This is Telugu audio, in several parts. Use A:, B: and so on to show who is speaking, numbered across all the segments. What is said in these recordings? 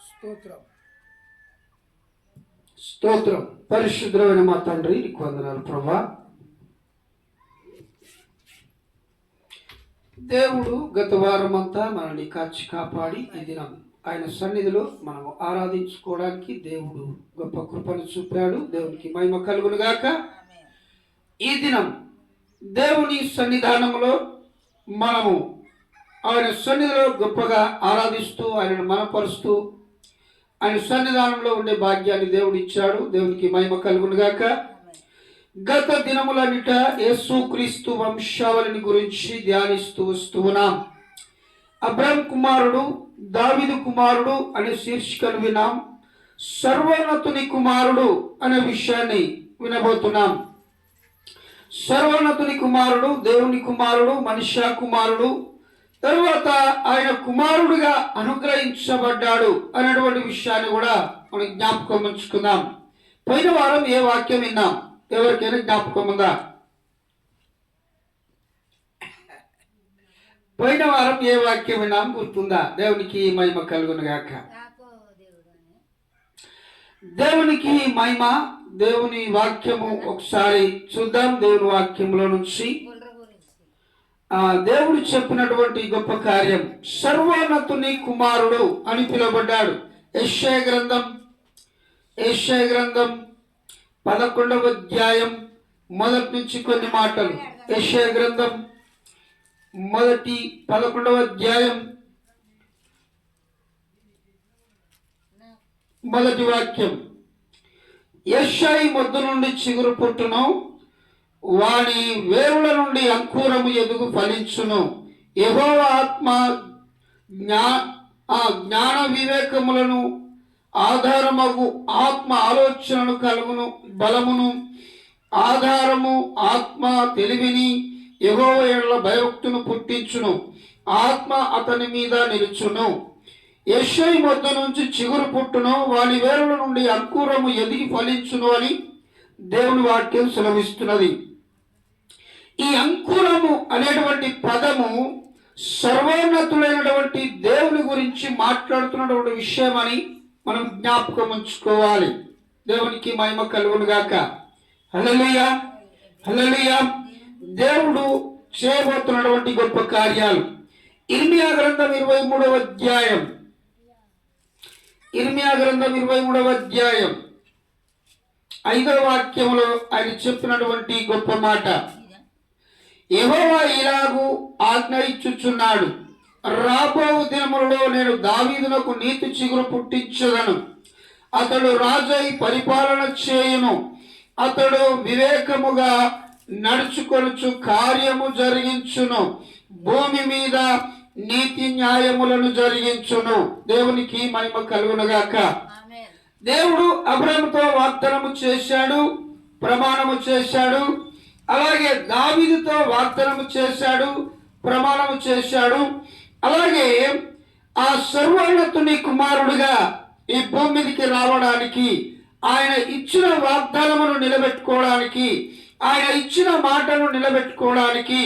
A: స్తోత్రం స్తోత్రం. పరిశుద్ధమైన మా తండ్రి నీకు వందనాలు ప్రభా. దేవుడు గత వారం అంతా మనల్ని కాచి కాపాడి ఈ దినం ఆయన సన్నిధిలో మనము ఆరాధించుకోవడానికి దేవుడు గొప్ప కృపను చూపాడు. దేవునికి మహిమ కలుగును గాక. ఈ దినం దేవుని సన్నిధానంలో మనము ఆయన సన్నిధిలో గొప్పగా ఆరాధిస్తూ ఆయనను మనపరుస్తూ ఆయన సన్నిధానంలో ఉండే భాగ్యాన్ని దేవుడు ఇచ్చాడు. దేవునికి మహిమ కలుగును గాక. గత దినములన్నిట యేసుక్రీస్తు వంశావళిని గురించి ధ్యానిస్తూ వస్తూ ఉన్నాం. అబ్రహాం కుమారుడు, దావీదు కుమారుడు అనే శీర్షికను విన్నాం. సర్వోన్నతుని కుమారుడు అనే విషయాన్ని వినబోతున్నాం. సర్వోన్నతుని కుమారుడు, దేవుని కుమారుడు, మనుష్య కుమారుడు, తరువాత ఆయన కుమారుడిగా అనుగ్రహించబడ్డాడు అనేటువంటి విషయాన్ని కూడా మనం జ్ఞాపకం ఉంచుకుందాం. పోయిన వారం ఏ వాక్యం విన్నాం? ఎవరికైనా జ్ఞాపకం ఉందా? పోయిన వారం ఏ వాక్యం విన్నాం గుర్తుందా? దేవునికి మహిమ కలుగును గాక. దేవునికి మహిమ. దేవుని వాక్యము ఒకసారి చూద్దాం. దేవుని వాక్యంలో నుంచి దేవుడు చెప్పినటువంటి గొప్ప కార్యం. సర్వోన్నతుని కుమారుడు అని పిలువబడ్డాడు. యెషయా గ్రంథం 11వ అధ్యాయం మొదటి నుంచి కొన్ని మాటలు. యెషయా గ్రంథం 11వ అధ్యాయం మొదటి వాక్యం. యెషయి మొద్దు నుండి చిగురు పుట్టును, వాని వేరుల నుండి అంకురము ఎదుగు ఫలించును. యెహోవా ఆత్మ జ్ఞాన వివేకములను ఆధారమగు ఆత్మ ఆలోచనను కలుగును, బలమును ఆధారము ఆత్మ తెలివిని యెహోవా యెడల భయభక్తును పుట్టించును. ఆత్మ అతని మీద నిలుచును. యెషయి మొద్దు నుంచి చిగురు పుట్టును, వాని వేరుల నుండి అంకురము ఎదిగి ఫలించును అని దేవుని వాక్యం సెలవిస్తున్నది. ఈ అంకురము అనేటువంటి పదము సర్వోన్నతుడైనటువంటి దేవుని గురించి మాట్లాడుతున్నటువంటి విషయం అని మనం జ్ఞాపకం ఉంచుకోవాలి. దేవునికి మహిమ కలుగును గాక. హల్లెలూయా, హల్లెలూయా. దేవుడు చేయబోతున్నటువంటి గొప్ప కార్యాలు. ఇర్మియా గ్రంథం 23వ అధ్యాయం. ఇర్మియా గ్రంథం 23వ అధ్యాయం 5వ వాక్యంలో ఆయన చెప్పినటువంటి గొప్ప మాట. యెహోవా ఇలాగు ఆజ్ఞ ఇచ్చుచున్నాడు, రాబో దినములలో నేను దావీదునకు నీతి చిగురు పుట్టించదను. అతడు రాజై పరిపాలన చేయును. అతడు వివేకముగా నడుచుకొనుచు కార్యము జరిగించును. భూమి మీద నీతి న్యాయములను జరిగించును. దేవునికి మహిమ కలుగునుగాక. దేవుడు అబ్రహాముతో వాగ్దానము చేశాడు, ప్రమాణము చేశాడు. అలాగే దావీదుతో వాగ్దానము చేశాడు, ప్రమాణము చేశాడు. అలాగే ఆ సర్వోన్నతుని కుమారుడుగా ఈ భూమి మీదకి రావడానికి, ఆయన ఇచ్చిన వాగ్దానమును నిలబెట్టుకోవడానికి, ఆయన ఇచ్చిన మాటను నిలబెట్టుకోవడానికి,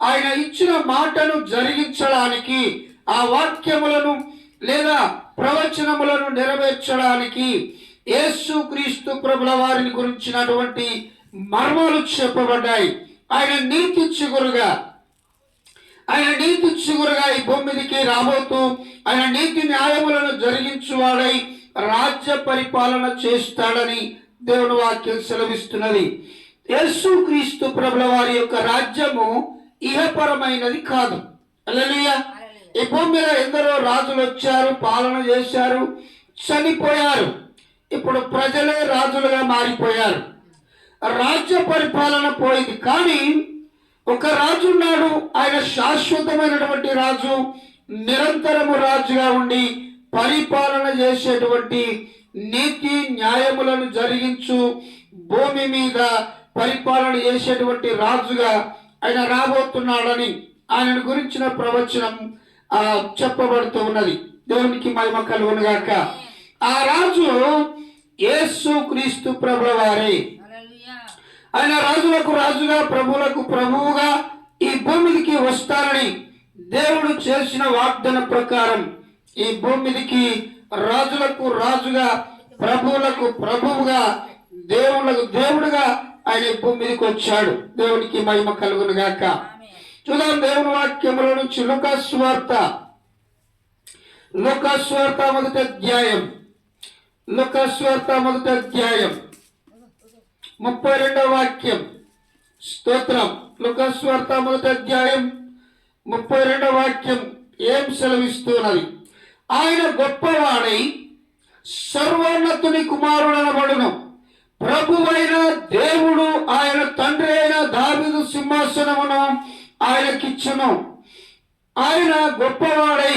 A: ఆయన ఇచ్చిన మాటను జరిగించడానికి, ఆ వాక్యములను లేదా ప్రవచనములను నెరవేర్చడానికి యేసుక్రీస్తు ప్రభుల వారిని గురించినటువంటి మర్మాలు చెప్పబడ్డాయి. ఆయన నీతి చిగురుగా ఈ భూమి మీదకి రాబోతూ ఆయన నీతి న్యాయములను జరిగించువాడై రాజ్య పరిపాలన చేస్తాడని దేవుని వాక్యం సెలవిస్తున్నది. యేసుక్రీస్తు ప్రభుల వారి యొక్క రాజ్యము ఇహపరమైనది కాదు. హల్లెలూయా. ఈ భూమి మీద ఎందరో రాజులు వచ్చారు, పాలన చేశారు, చనిపోయారు. ఇప్పుడు ప్రజలే రాజులుగా మారిపోయారు. రాజ్య పరిపాలన పోయింది. కానీ ఒక రాజు ఉన్నాడు. ఆయన శాశ్వతమైనటువంటి రాజు, నిరంతరము రాజుగా ఉండి పరిపాలన చేసేటువంటి, నీతి న్యాయములను జరిగించు భూమి మీద పరిపాలన చేసేటువంటి రాజుగా ఆయన రాబోతున్నాడని ఆయనను గురించిన ప్రవచనం చెప్పబడుతూ ఉన్నది. దేవునికి మహిమ కలుగును గాక. ఆ రాజు యేసుక్రీస్తు ప్రభుల వారే. ఆయన రాజులకు రాజుగా, ప్రభువులకు ప్రభువుగా ఈ భూమికి వస్తారని దేవుడు చేసిన వాగ్దాన ప్రకారం ఈ భూమి మీదకి రాజులకు రాజుగా, ప్రభువులకు ప్రభువుగా, దేవుళ్ళకు దేవుడుగా ఆయన ఈ భూమి మీదకి వచ్చాడు. దేవునికి మహిమ కలుగును గాక. చూద్దాం దేవుని వాక్యముల నుంచి లూకాసు వార్త మొదటి అధ్యాయం, లూకాసు వార్త మొదటి అధ్యాయం 32వ వాక్యం. స్తోత్రం. లూకాసు వార్త మొదటి అధ్యాయం 32వ వాక్యం ఏం సెలవిస్తున్నది? ఆయన గొప్పవాడై సర్వోన్నతుని కుమారుడనబడును. ప్రభువైన దేవుడు ఆయన తండ్రి అయిన దావీదు సింహాసనమును ఆయనకిచ్చును. ఆయన గొప్పవాడై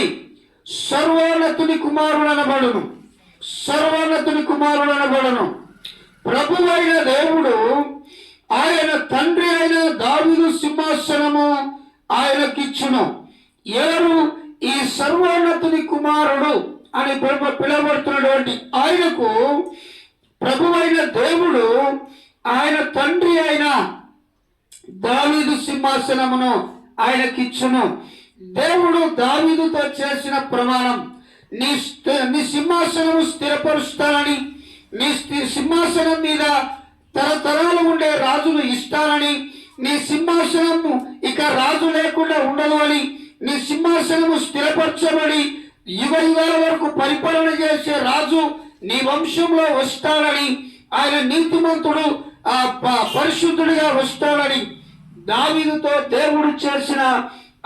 A: సర్వోన్నతుని కుమారుడనబడును. సర్వోన్నతుని కుమారుడనబడును. ప్రభువైన దేవుడు ఆయన తండ్రి అయిన దావీదు సింహాసనము ఆయనకిచ్చును. ఎవరు ఈ సర్వోన్నతుని కుమారుడు అని పిలువబడుతున్నటువంటి ఆయనకు ప్రభువైన దేవుడు ఆయన తండ్రి అయిన దావీదు సింహాసనమును ఆయనకిచ్చును. దేవుడు దావీదుతో చేసిన ప్రమాణం, నీ సింహాసనము స్థిరపరుస్తానని, నీ సింహాసనం మీద తరతరాలు ఉండే రాజులు ఇస్తానని, నీ సింహాసనము ఇక రాజు లేకుండా ఉండదు అని, నీ సింహాసనము స్థిరపరచబడి యుగ యుగాల వరకు పరిపాలన చేసే రాజు నీ వంశంలో వస్తాడని, ఆయన నీతిమంతుడు పరిశుద్ధుడిగా వస్తాడని దావీదుతో దేవుడు చేసిన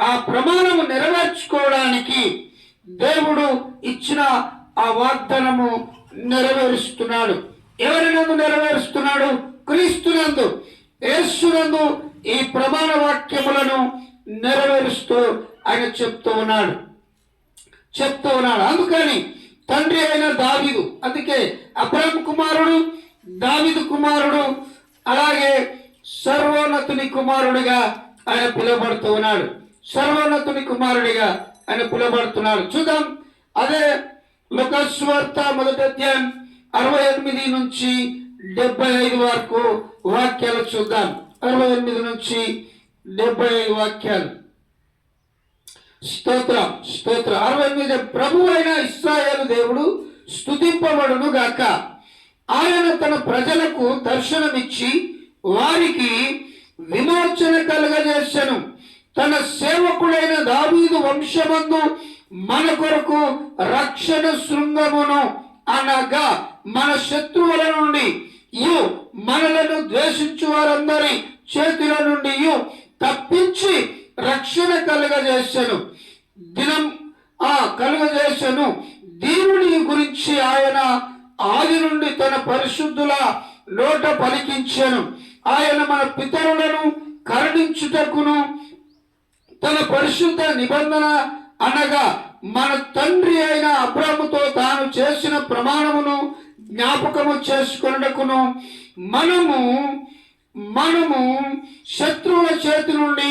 A: ఆ ప్రమాణము నెరవేర్చుకోవడానికి దేవుడు ఇచ్చిన ఆ వాగ్దానము నెరవేరుస్తున్నాడు. ఎవరినందు నెరవేరుస్తున్నాడు? క్రీస్తునందు, యేసునందు ఈ ప్రమాణ వాక్యములను నెరవేరుస్తూ ఆయన చెప్తూ ఉన్నాడు. అందుకని తండ్రి అయిన దావీదు, అందుకే అబ్రహాము కుమారుడు, దావీదు కుమారుడు, అలాగే సర్వోన్నతుని కుమారుడిగా ఆయన పిలువబడుతూ ఉన్నాడు. సర్వోన్నతుని కుమారుడిగా ఆయన పిలువబడుతున్నాడు. చూద్దాం. అదే లూకాసు వార్త మొదటి అధ్యాయం 68 నుంచి 75 వరకు వాక్యాలు చూద్దాం. 68 నుంచి 75 వాక్యాలు. స్తోత్రం. 68. ప్రభు అయిన ఇశ్రాయేలు దేవుడు స్తుతింపబడును గాక. ఆయన తన ప్రజలకు దర్శనమిచ్చి వారికి విమోచన కలుగజేసెను. తన సేవకుడైన దావీదు వంశమందు మన కొరకు రక్షణ శృంగమును, అనగా మన శత్రువుల నుండి మనలను ద్వేషించు వారందరి చేతుల నుండి తప్పించి రక్షణ కలుగజేసెను. దేవుని గురించి ఆయన ఆది నుండి తన పరిశుద్ధుల నోట పలికించెను. ఆయన మన పితరులను కరుణించుటకును తన పరిశుద్ధ నిబంధన, అనగా మన తండ్రి అయిన అబ్రాహాముతో తాను చేసిన ప్రమాణమును జ్ఞాపకము చేసుకొనుటకును మనము శత్రువుల చేతి నుండి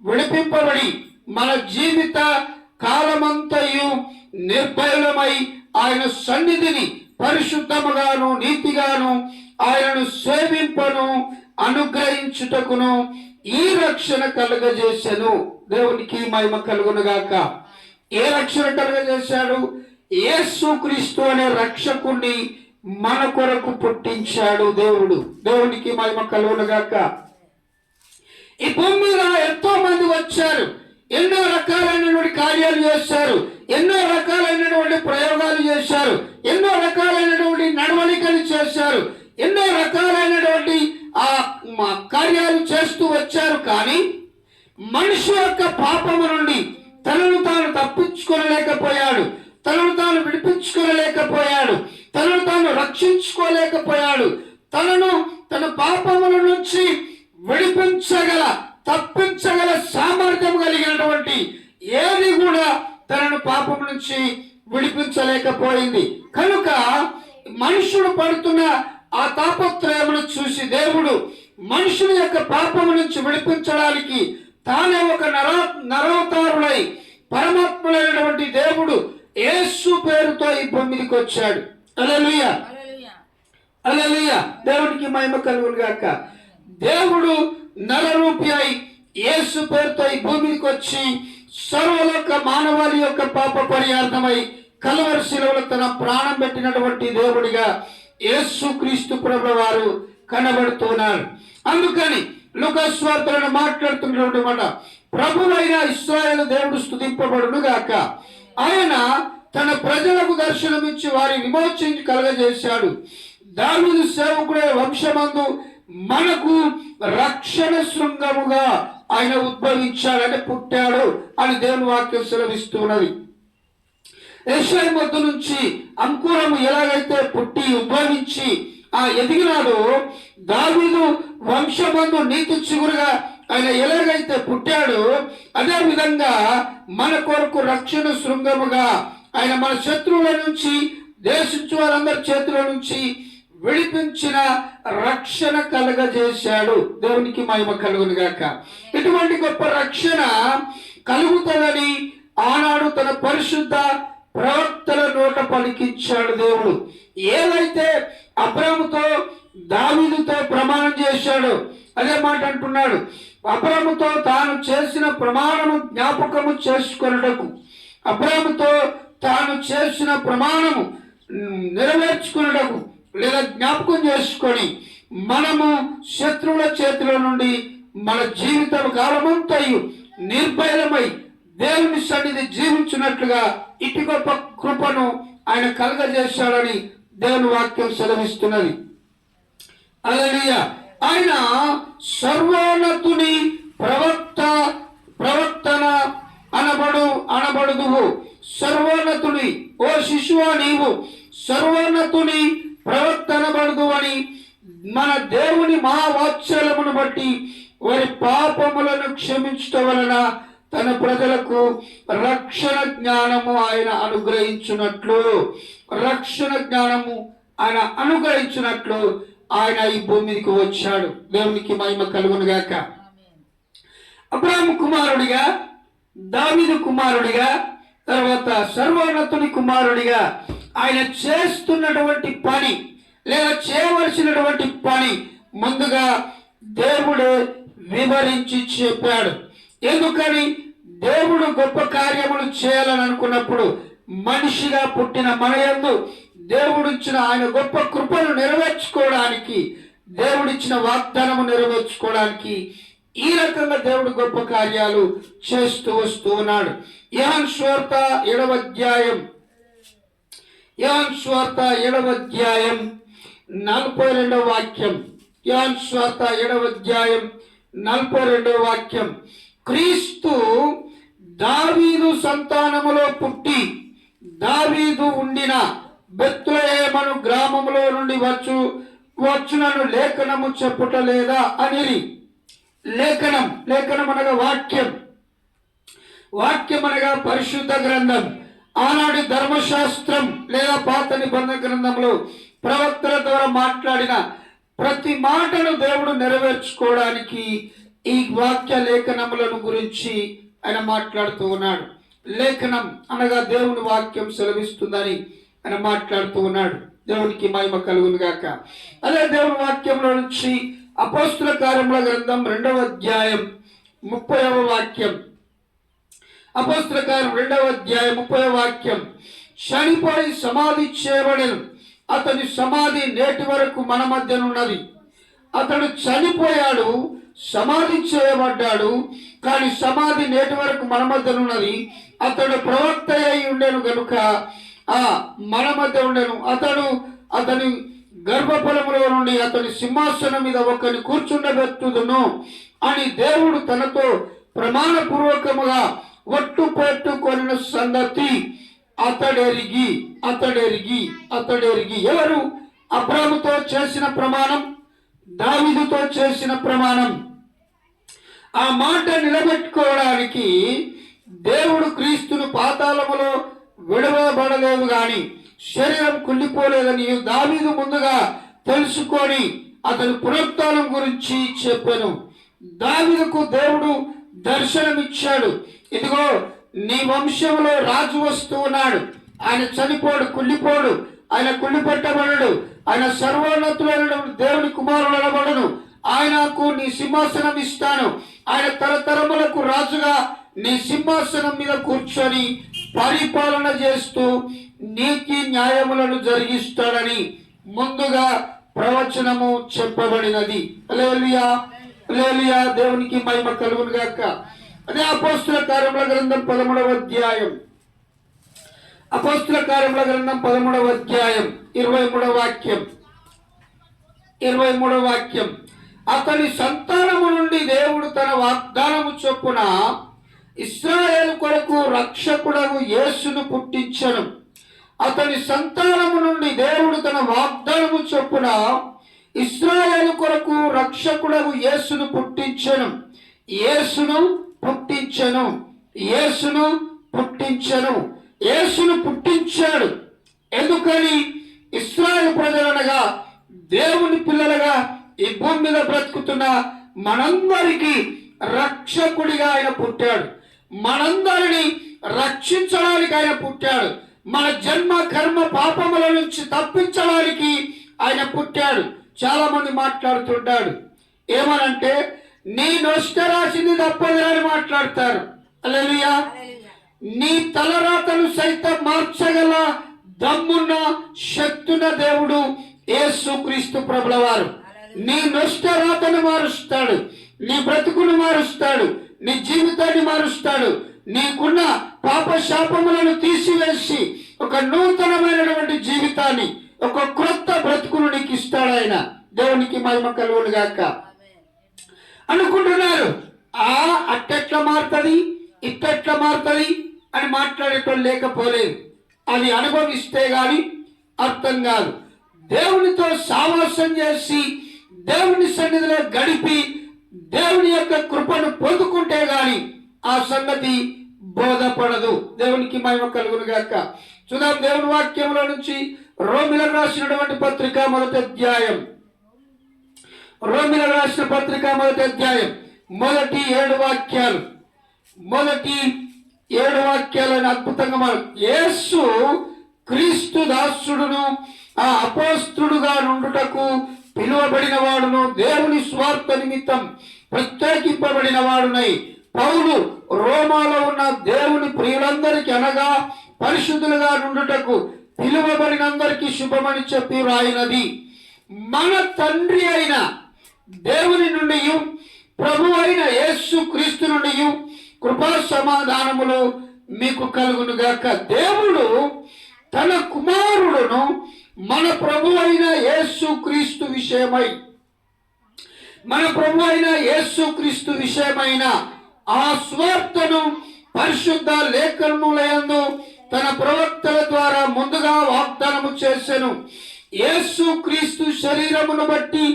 A: విడిపింపబడి మన జీవిత కాలమంతయు నిర్భయులమై ఆయన సన్నిధిని పరిశుద్ధముగాను నీతిగాను ఆయనను సేవింపను అనుగ్రహించుటకును ఈ రక్షణ కలుగజేసెను. దేవునికి మహిమ కలుగునుగాక. ఏ రక్షణ కలుగజేశాడు? యేసుక్రీస్తు అనే రక్షకుణ్ణి మన కొరకు పుట్టించాడు దేవుడు. దేవునికి మహిమ కలుగునుగాక. ఈ భూమి మీద ఎంతో మంది వచ్చారు, ఎన్నో రకాలైనటువంటి కార్యాలు చేశారు, ఎన్నో రకాలైనటువంటి ప్రయోగాలు చేశారు, ఎన్నో రకాలైనటువంటి నడవడికలు చేశారు, ఎన్నో రకాలైనటువంటి కార్యాలు చేస్తూ వచ్చారు. కానీ మనిషి యొక్క పాపము నుండి తనను తాను తప్పించుకోలేకపోయాడు, తనను తాను విడిపించుకోలేకపోయాడు, తనను తాను రక్షించుకోలేకపోయాడు. తన పాపముల నుంచి తప్పించగల సామర్థ్యం కలిగినటువంటి ఏది కూడా తనను పాపం నుంచి విడిపించలేకపోయింది. కనుక మనుషుడు పడుతున్న ఆ తాపత్రయమును చూసి దేవుడు మనుషుని యొక్క పాపము నుంచి విడిపించడానికి తానే ఒక నరవతారుడై పరమాత్ముడైనటువంటి దేవుడు యేసు పేరుతో ఈ భూమికి వచ్చాడు. హల్లెలూయా, హల్లెలూయా. దేవునికి మహిమ కలుగును గాక. దేవుడు నరరూపి అయి యేసు పేరుతో ఈ భూమికి వచ్చి సర్వలోక మానవాళి యొక్క పాప పరిహార్థమై కల్వరి శిలువలో తన ప్రాణం పెట్టినటువంటి దేవుడిగా యేసు క్రీస్తు ప్రభువు వారు కనబడుతున్నారు. అందుకని లూకా సువార్తలో మాట్లాడుతున్నటువంటి మాట, ప్రభువైన ఇశ్రాయేలు దేవుడు స్తుతింపబడును గాక. ఆయన తన ప్రజలకు దర్శనమిచ్చి వారి విమోచించి కలగజేశాడు. దావీదు సేవకుడే వంశమందు మనకు రక్షణ శృంగముగా ఆయన ఉద్భవించాడు, అంటే పుట్టాడు అని దేవుని వాక్యం సెలవిస్తున్నది. యెషయా మొద్దు నుంచి అంకురము ఎలాగైతే పుట్టి ఉద్భవించి ఎదిగినాడో, దావీదు వంశమందు నీతి చిగురుగా ఆయన ఎలాగైతే పుట్టాడో, అదే విధంగా మన కొరకు రక్షణ శృంగముగా ఆయన మన శత్రువుల నుంచి, దేశించు వారందరి చేతుల నుంచి విడిపించిన రక్షణ కలగజేశాడు. దేవునికి మహిమ కలుగును గాక. ఇటువంటి గొప్ప రక్షణ కలుగుతుందని ఆనాడు తన పరిశుద్ధ ప్రవక్తల నోట పలికించాడు దేవుడు. ఏదైతే అబ్రాముతో దావీదుతో ప్రమాణం చేశాడో అదే మాట అంటున్నాడు. అబ్రాముతో తాను చేసిన ప్రమాణము జ్ఞాపకము చేసుకొనుటకు, అబ్రాముతో తాను చేసిన ప్రమాణము నెరవేర్చుకున్నటకు లేదా జ్ఞాపకం చేసుకొని మనము శత్రువుల చేతిలో నుండి మన జీవిత కాలమంతయు నిర్భయమై దేవుని సన్నిధి జీవించినట్లుగా ఇటు గొప్ప కృపను ఆయన కలగజేశాడని దేవుని వాక్యం సెలవిస్తున్నది. హల్లెలూయా. ఆయన సర్వోన్నతుని ప్రవక్తన అనబడుదువు. సర్వోన్నతుని, ఓ శిశువా నీవు సర్వోన్నతుని ప్రవక్త అనబడుదు అని మన దేవుని మహావాత్సల్యమును బట్టి వారి పాపములను క్షమించటం వలన తన ప్రజలకు రక్షణ జ్ఞానము ఆయన అనుగ్రహించినట్లు, రక్షణ జ్ఞానము ఆయన అనుగ్రహించినట్లు ఆయన ఈ భూమికి వచ్చాడు. దేవునికి మహిమ కలుగును గాక. అబ్రాహాము కుమారుడిగా, దావీదు కుమారుడిగా, తర్వాత సర్వోన్నతుని కుమారుడిగా ఆయన చేస్తున్నటువంటి పని లేదా చేయవలసినటువంటి పని ముందుగా దేవుడు వివరించి చెప్పాడు. ఎందుకని దేవుడు గొప్ప కార్యములు చేయాలని అనుకున్నప్పుడు మనిషిగా పుట్టిన మన యందు దేవుడిచ్చిన ఆయన గొప్ప కృపను నెరవేర్చుకోవడానికి, దేవుడిచ్చిన వాగ్దానము నెరవేర్చుకోవడానికి ఈ రకంగా దేవుడు గొప్ప కార్యాలు చేస్తూ వస్తూ ఉన్నాడు. యోహాను సువార్త 7వ అధ్యాయం 42వ వాక్యం. యోహాను సువార్త 7వ అధ్యాయం 42వ వాక్యం. క్రీస్తు దావీదు సంతానములో పుట్టి దావీదు ఉండిన బెత్లెహేము గ్రామములో నుండి వచ్చునను లేఖనము చెప్పుటలేదా అని. లేఖనం అనగా వాక్యం అనగా పరిశుద్ధ గ్రంథం. ఆనాటి ధర్మశాస్త్రం లేదా పాత నిబంధన గ్రంథంలో ప్రవక్తల ద్వారా మాట్లాడిన ప్రతి మాటను దేవుడు నెరవేర్చుకోవడానికి ఈ వాక్య లేఖనములను గురించి ఆయన మాట్లాడుతూ ఉన్నాడు. లేఖనం అనగా దేవుని వాక్యం సెలవిస్తుందని ఆయన మాట్లాడుతూ ఉన్నాడు. దేవునికి మహిమ కలుగును గాక. అదే దేవుని వాక్యంలో నుంచి అపోస్తుల కార్యముల గ్రంథం 2వ అధ్యాయం 30వ వాక్యం. అపోస్తుల కార్యం 2వ అధ్యాయం 30వ వాక్యం. చనిపోయి సమాధి చేయబడెను, అతని సమాధి నేటి వరకు మన మధ్యనున్నది. అతడు చనిపోయాడు, సమాధి చేయబడ్డాడు, కానీ సమాధి నేటి వరకు మన మధ్యనున్నది. అతడు ప్రవక్త అయి ఉండెను గనుక మన మధ్య ఉండెను. అతని గర్భఫలములో నుండి అతని సింహాసనం మీద ఒకరిని కూర్చుండబెట్టుదును అని దేవుడు తనతో ప్రమాణపూర్వకముగా ఒట్టు పెట్టుకొనిన సంగతి అతడెరిగి. ఎవరు? అబ్రాహాముతో చేసిన ప్రమాణం, దావీదుతో చేసిన ప్రమాణం. ఆ మాట నిలబెట్టుకోవడానికి దేవుడు క్రీస్తును పాతాళములో విడవబడలేదు గాని శరీరం కుళ్ళిపోలేదని దావీదు ముందుగా తెలుసుకొని అతని పునరుత్థానం గురించి చెప్పాను. దావీదుకు దేవుడు దర్శనమిచ్చాడు. ఇదిగో నీ వంశంలో రాజు వస్తూ ఉన్నాడు, ఆయన చనిపోడు, కుళ్ళిపోడు, ఆయన కుళ్ళిపెట్టబడడు, ఆయన సర్వోన్నతులైన దేవుని కుమారుడు అనబడను ఆయనకు నీ సింహాసనం ఇస్తాను, ఆయన తరతరములకు రాజుగా నీ సింహాసనం మీద కూర్చొని పరిపాలన చేస్తూ నీతి న్యాయములను జరిగిస్తాడని ముందుగా ప్రవచనము చెప్పబడినది. హల్లెలూయా, హల్లెలూయా, దేవునికి మహిమ కలుగును గాక. అదే అపోస్తుల కార్యముల గ్రంథం 13వ అధ్యాయం, అపోస్తుల కార్యముల గ్రంథం 13వ అధ్యాయం 23వ వాక్యం, 23వ వాక్యం. అతని సంతానము నుండి దేవుడు తన వాగ్దానము చొప్పున ఇశ్రాయేలు కొరకు రక్షకుడగు యేసును పుట్టించెను. అతని సంతానము నుండి దేవుడు తన వాగ్దానము చొప్పున ఇశ్రాయేలు కొరకు రక్షకుడగు యేసును పుట్టించెను. యేసును పుట్టించెను, యేసును పుట్టించెను, యేసును పుట్టించాడు. ఎందుకని? ఇశ్రాయేలు ప్రజలనగా దేవుని పిల్లలుగా ఈ భూమి మీద బ్రతుకుతున్న మనందరికీ రక్షకుడిగా ఆయన పుట్టాడు. మనందరినీ రక్షించడానికి ఆయన పుట్టాడు. మన జన్మ కర్మ పాపముల నుంచి తప్పించడానికి ఆయన పుట్టాడు. చాలా మంది మాట్లాడుతుంటాడు, ఏమనంటే నీ నొష్ట రాసింది తప్పదు అని మాట్లాడతారు. హల్లెలూయా. నీ తలరాతను సైతం మార్చగల దమ్మున్న శక్తున్న దేవుడు యేసుక్రీస్తు ప్రభుల వారు. నీ నొష్ట రాతను మారుస్తాడు, నీ బ్రతుకును మారుస్తాడు, నీ జీవితాన్ని మారుస్తాడు. నీకున్న పాప శాపములను తీసివేసి ఒక నూతనమైనటువంటి జీవితాన్ని, ఒక క్రొత్త బ్రతుకును నీకు ఇస్తాడు ఆయన. దేవునికి మహిమ కలుగును గాక. అనుకుంటున్నారు, అట్టెట్లా మారుతుంది, ఇట్టెట్లా మారుతుంది అని మాట్లాడేటోళ్ళు లేకపోలేదు. అది అనుభవిస్తే గాని అర్థం కాదు. దేవునితో సావాసం చేసి దేవుని సన్నిధిలో గడిపి దేవుని యొక్క కృపను పొందుకుంటే గాని ఆ సంగతి బోధపడదు. దేవునికి మహిమ కలుగును గాక. చూద్దాం దేవుని వాక్యంలో నుంచి రోమిలకు రాసినటువంటి పత్రిక 1వ అధ్యాయం, రోమిలకు రాసిన పత్రిక 1వ అధ్యాయం మొదటి 7 వాక్యాలు, మొదటి 7 వాక్యాలను అద్భుతంగా యేసు క్రీస్తు దాసుడును ఆ అపోస్తుడుగా నుండుటకు పిలువబడిన వాడును దేవుని స్వార్థ నిమిత్తం ప్రత్యేకింపబడిన వాడునై పౌలు రోమాలో ఉన్న దేవుని ప్రియులందరికీ అనగా పరిశుద్ధులుగా నుండుటకు పిలువబడినందరికీ శుభమని చెప్పి రాయినది. మన తండ్రి అయిన దేవుని నుండి ప్రభు అయిన యేసు క్రీస్తు నుండి కృపా సమాధానములు మీకు కలుగును గాక. దేవుడు తన కుమారుడును మన ప్రభు అయిన యేసు క్రీస్తు విషయమై, మన ప్రభు అయిన యేసు క్రీస్తు విషయమైన ఆ స్వార్థను పరిశుద్ధ లేఖనములందు తన ప్రవక్తల ద్వారా ముందుగా వాగ్దానము చేసెను. యేసు క్రీస్తు శరీరమును బట్టి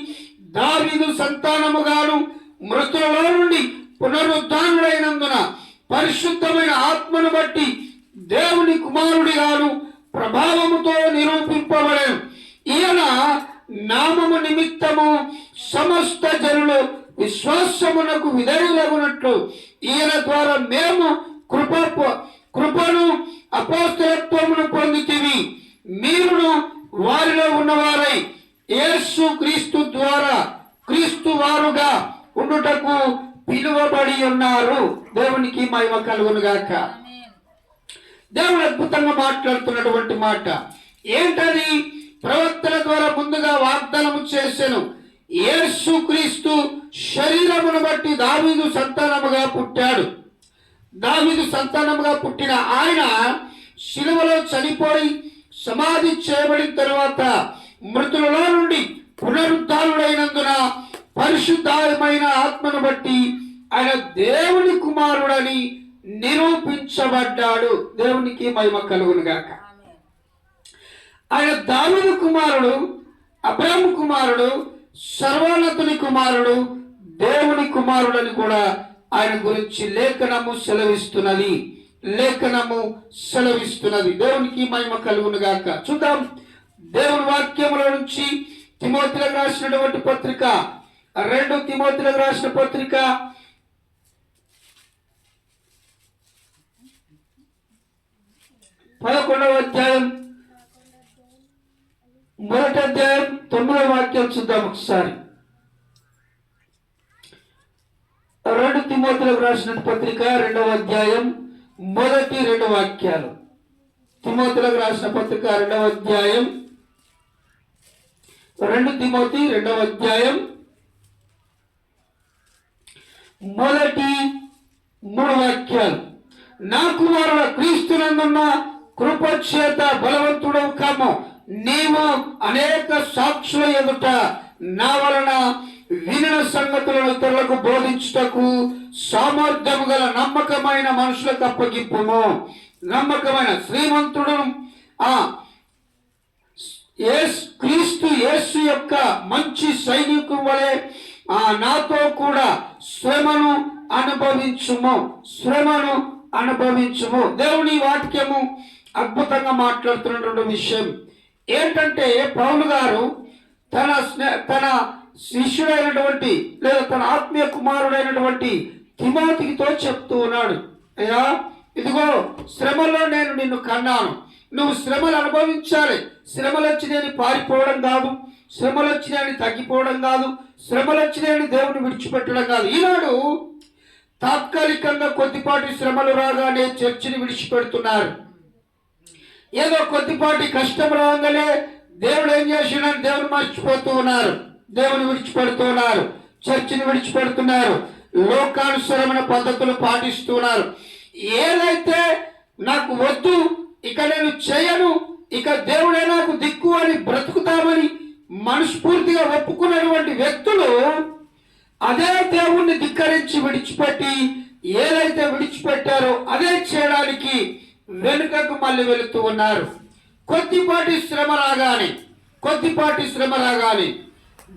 A: దావీదు సంతానముగాను మృతులలో నుండి పునరుద్ధానుడైనందున పరిశుద్ధమైన ఆత్మను బట్టి దేవుని కుమారుడిగాను ప్రభావముతో నిరూపింపబడెను. ఈయన నామము నిమిత్తము సమస్త జనులు విశ్వాసమునకు విధేయులగునట్లు ఈయన ద్వారా మేము కృపను అపోస్తలత్వమును పొందితివి. మీరును వారిలో ఉన్నవారై యేసు క్రీస్తు ద్వారా క్రీస్తు వారుగా ఉండుటకు పిలువబడి ఉన్నారు. దేవునికి మహిమ కలుగును గాక. దేవుడు అద్భుతంగా మాట్లాడుతున్నటువంటి మాట ఏంటది? ప్రవక్తల ద్వారా ముందుగా వాగ్దానము చేసెను. యేసు క్రీస్తు శరీరమును బట్టి దావీదు సంతానముగా పుట్టాడు. దావీదు సంతానముగా పుట్టిన ఆయన శిలువలో చనిపోయి సమాధి చేయబడిన తరువాత మృతులలో నుండి పునరుద్ధానుడైనందున పరిశుద్ధమైన ఆత్మను బట్టి ఆయన దేవుని కుమారుడని నిరూపించబడ్డాడు. దేవునికి మహిమ కలుగును గాక. ఆయన దావీదు కుమారుడు, అబ్రాహాము కుమారుడు, సర్వోన్నతుని కుమారుడు, దేవుని కుమారుడని కూడా ఆయన గురించి లేఖనము సెలవిస్తున్నది. లేఖనము సెలవిస్తున్నది. దేవునికి మహిమ కలుగును గాక. చూద్దాం దేవుని వాక్యముల నుంచి తిమోతిలకు రాసినటువంటి పత్రిక, 2 తిమోతిలకు రాసిన పత్రిక 11వ అధ్యాయం 1వ అధ్యాయం 9వ వాక్యం చూద్దాం ఒకసారి. రాసిన పత్రిక 2వ అధ్యాయం మొదటి 2 వాక్యాలు. తిమోతిలకు రాసిన పత్రిక 2వ అధ్యాయం 2 తిమోతి 2వ అధ్యాయం మొదటి 3 వాక్యాలు. నా కుమారుల క్రీస్తునందున్న కృపచేత బలవంతుడవు కాము, నీవు అనేక సాక్షుల ఎదుట నా వలన వినిన సంగతులను ఇతరులకు బోధించుటకు సామర్థ్యము గల నమ్మకమైన మనుషులకు అప్పగింపుము. నమ్మకమైన శ్రీమంతుడు క్రీస్తు యేసు యొక్క మంచి సైనికుల వలె నాతో కూడా శ్రమను అనుభవించుము. దేవుని వాక్యము అద్భుతంగా మాట్లాడుతున్నటువంటి విషయం ఏంటంటే, పౌలు గారు తన శిష్యుడైనటువంటి లేదా తన ఆత్మీయ కుమారుడైనటువంటి తిమోతితో చెప్తూ ఉన్నాడు, అయ్యా ఇదిగో శ్రమలో నేను నిన్ను కన్నాను, నువ్వు శ్రమలు అనుభవించాలి. శ్రమలు వచ్చి నేను పారిపోవడం కాదు, శ్రమలు వచ్చి నేను తగ్గిపోవడం కాదు, శ్రమలు వచ్చి నేను దేవుని విడిచిపెట్టడం కాదు. ఈనాడు తాత్కాలికంగా కొద్దిపాటి శ్రమలు రాగానే చర్చిని విడిచిపెడుతున్నారు. ఏదో కొద్దిపాటి కష్టం రాగానే దేవుడు ఏం చేసినాడు, దేవుని మర్చిపోతూ ఉన్నారు, దేవుని విడిచిపెడుతూ ఉన్నారు, చర్చిని విడిచిపెడుతున్నారు, లోకానుసరమైన పద్ధతులు పాటిస్తున్నారు. ఏదైతే నాకు వద్దు, ఇక నేను చేయను, ఇక దేవుడే నాకు దిక్కు అని బ్రతుకుతామని మనస్ఫూర్తిగా ఒప్పుకున్నటువంటి వ్యక్తులు అదే దేవుణ్ణి ధిక్కరించి విడిచిపెట్టి ఏదైతే విడిచిపెట్టారో అదే చేయడానికి వెనుకకు మళ్ళీ వెళుతూ ఉన్నారు. కొద్దిపాటి శ్రమ రాగానే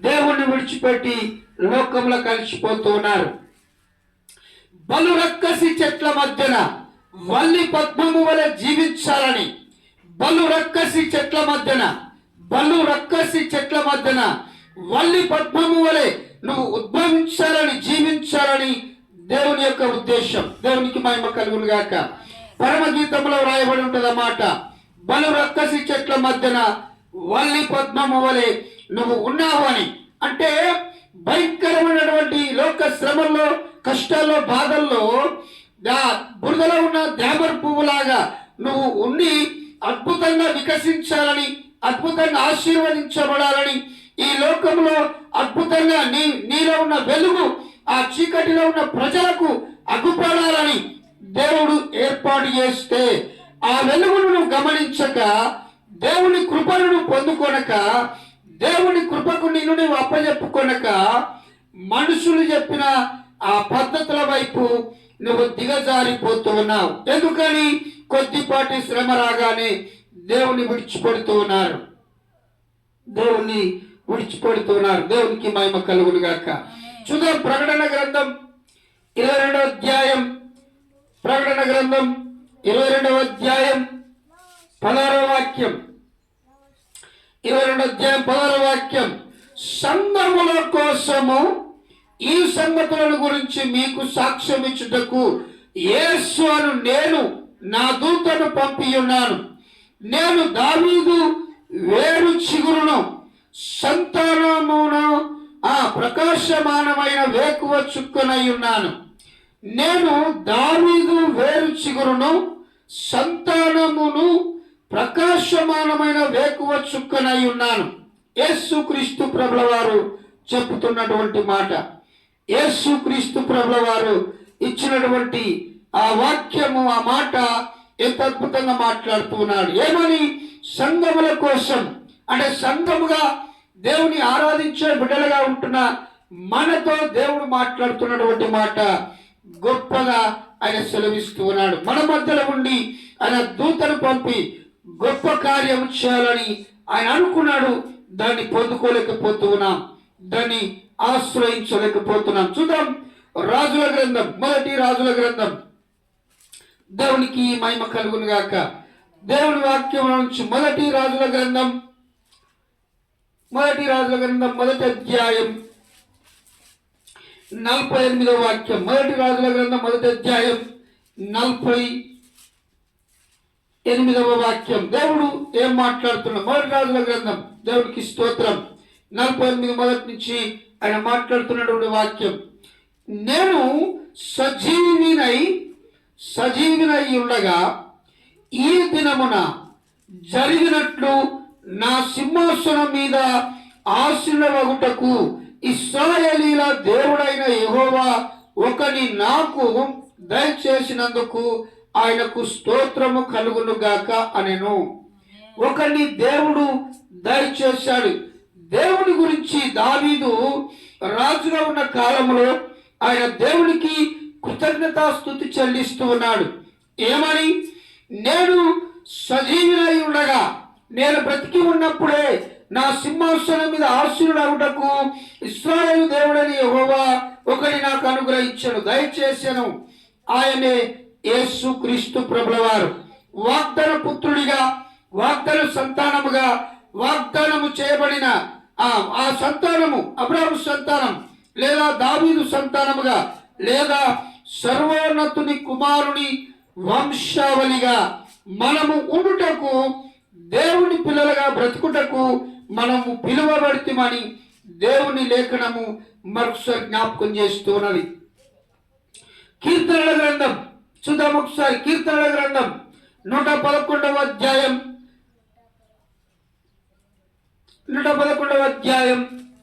A: దేవుణ్ణి విడిచిపెట్టి లోకంలో కలిసిపోతూ ఉన్నారు. బలు రక్కసి చెట్ల మధ్యన వల్లి పద్మము వలె జీవించాలని, బలు రక్కసి చెట్ల మధ్యన వల్లి పద్మము వలె నువ్వు ఉద్భవించాలని, జీవించాలని దేవుని యొక్క ఉద్దేశం. దేవునికి మహిమ కలుగును గాక. పరమగీతంలో రాయబడి ఉంటుంది అన్నమాట, బలు రక్కసి చెట్ల మధ్యన వల్లి పద్మము వలె నువ్వు ఉన్నావు అని. అంటే భయంకరమైనటువంటి లోక శ్రమల్లో, కష్టాల్లో, బాధల్లో బురదలో ఉన్న దేవర పువ్వులాగా నువ్వు ఉండి అద్భుతంగా వికసించాలని, అద్భుతంగా ఆశీర్వదించబడాలని, ఈ లోకంలో అద్భుతంగా నీలో ఉన్న వెలుగు ఆ చీకటిలో ఉన్న ప్రజలకు అగుపడాలని దేవుడు ఏర్పాటు చేస్తే, ఆ వెలుగును నువ్వు గమనించక, దేవుని కృపను నువ్వు పొందుకొనక, దేవుని కృపకు నిన్ను నువ్వు అప్పచెప్పుకొనక, మనుషులు చెప్పిన ఆ పద్ధతుల వైపు నువ్వు దిగజారిపోతూ ఉన్నావు. ఎందుకని? కొద్దిపాటి శ్రమ రాగానే దేవుని విడిచిపెడుతూ ఉన్నారు. దేవునికి మహిమ కలుగును గాక. చూద్దాం ప్రకటన గ్రంథం 22వ అధ్యాయం, 16వ వాక్యం. 22వ అధ్యాయం 16వ వాక్యం. సంఘముల కోసము ఈ సంగతులను గురించి మీకు సాక్ష్యం ఇచ్చుటకు యేసు అను నేను నా దూతను పంపి ఉన్నాను. నేను దావీదు వేరు చిగురును, సంతానమును ప్రకాశమానమైన వేకువ చుక్కనై ఉన్నాను. నేను దావీదు వేరు చిగురును, సంతానమును, ప్రకాశమానమైన వేకువ చుక్కనై ఉన్నాను. యేసుక్రీస్తు ప్రభుల వారు చెప్పుతున్నటువంటి మాట, యేసుక్రీస్తు ప్రభుల వారు ఇచ్చినటువంటి ఆ వాక్యము, ఆ మాట ఎంత అద్భుతంగా మాట్లాడుతున్నాడు. ఏమని? సంఘముల కోసం, అంటే సంఘముగా దేవుని ఆరాధించే బిడ్డలుగా ఉంటున్న మనతో దేవుడు మాట్లాడుతున్నటువంటి మాట గొప్పగా ఆయన సెలవిస్తూ ఉన్నాడు. మన మధ్యలో ఉండి ఆయన దూతను పంపి గొప్ప కార్యం చేయాలని ఆయన అనుకున్నాడు. దాన్ని పొందుకోలేకపోతూ ఉన్నాం, దాన్ని ఆశ్రయించలేకపోతున్నాం. చూద్దాం రాజుల గ్రంథం, మొదటి రాజుల గ్రంథం. దేవునికి మహిమ కలుగును గాక. దేవుని వాక్యం నుంచి మొదటి రాజుల గ్రంథం మొదటి అధ్యాయం 48వ వాక్యం. మొదటి రాజుల గ్రంథం మొదటి అధ్యాయం 48వ వాక్యం. దేవుడు ఏం మాట్లాడుతున్నాడు? మొదటి రాజుల గ్రంథం, దేవుడికి స్తోత్రం, 48 మొదటి నుంచి ఆయన మాట్లాడుతున్నటువంటి వాక్యం. నేను సజీవినై ఉండగా ఈ దినమున జరిగినట్లు నా సింహాసనం మీద ఆశీనుడవగుటకు ఇశ్రాయేలీల దేవుడైన యెహోవా ఒకని నాకు దయచేసినందుకు ఆయనకు స్తోత్రము కలుగును గాక అనెను. ఒకని దేవుడు దయచేశాడు. దేవుని గురించి దావీదు రాజుగా ఉన్న కాలంలో ఆయన దేవునికి కృతజ్ఞతాస్తుతి చెల్లిస్తూ ఉన్నాడు. ఏమని? నేను సజీవునై ఉండగా, నేను బ్రతికి ఉన్నప్పుడే నా సింహాసనం మీద ఆశీనుడగుటకు ఇశ్రాయేలు దేవుడని యెహోవా ఒకరిని నాకు అనుగ్రహించాడు, దయచేశాను. ఆయనే యేసు క్రీస్తు ప్రభుల వారు. వాగ్దాన పుత్రుడిగా, వాగ్దాన సంతానముగా, వాగ్దానము చేయబడిన ఆ సంతానము అబ్రాహాము సంతానం లేదా దావీదు సంతానముగా లేదా సర్వోన్నతుని కుమారుని వంశావళిగా మనము ఉండుటకు, దేవుని పిల్లలుగా బ్రతుకుటకు మనము పిలువబడితిమని దేవుని లేఖనము మరొకసారి జ్ఞాపకం చేస్తూ ఉన్నది. కీర్తనల గ్రంథం చూద్దాం ఒకసారి. కీర్తనల గ్రంథం 111వ అధ్యాయం